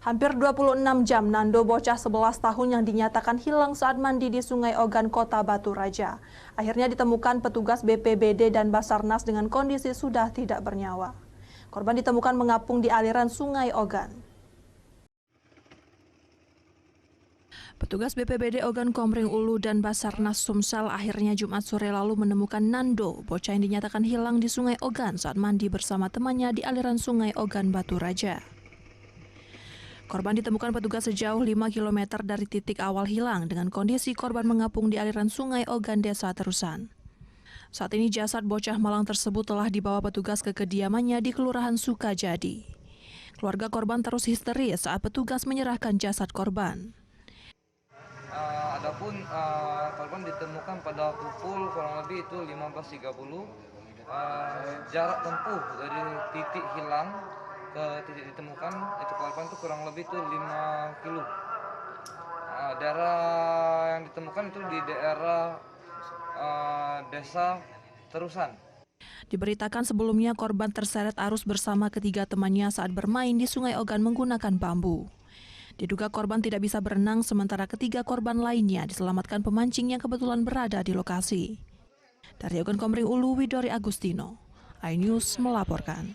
Hampir 26 jam Nando bocah 11 tahun yang dinyatakan hilang saat mandi di Sungai Ogan, Kota Batu Raja. Akhirnya ditemukan petugas BPBD dan Basarnas dengan kondisi sudah tidak bernyawa. Korban ditemukan mengapung di aliran Sungai Ogan. Petugas BPBD Ogan Komering Ulu dan Basarnas Sumsel akhirnya Jumat sore lalu menemukan Nando, bocah yang dinyatakan hilang di Sungai Ogan saat mandi bersama temannya di aliran Sungai Ogan Batu Raja. Korban ditemukan petugas sejauh 5 km dari titik awal hilang dengan kondisi korban mengapung di aliran Sungai Ogan, Desa Terusan. Saat ini jasad bocah malang tersebut telah dibawa petugas ke kediamannya di Kelurahan Sukajadi. Keluarga korban terus histeris saat petugas menyerahkan jasad korban. Adapun korban ditemukan pada pukul kurang lebih itu 15.30. Jarak tempuh dari titik hilang ke titik ditemukan itu korban itu kurang lebih itu 5 kilo. Daerah yang ditemukan itu di daerah Desa Terusan. Diberitakan sebelumnya korban terseret arus bersama ketiga temannya saat bermain di Sungai Ogan menggunakan bambu. Diduga korban tidak bisa berenang sementara ketiga korban lainnya diselamatkan pemancing yang kebetulan berada di lokasi. Dari Ogan Komering Ulu, Widori Agustino, iNews melaporkan.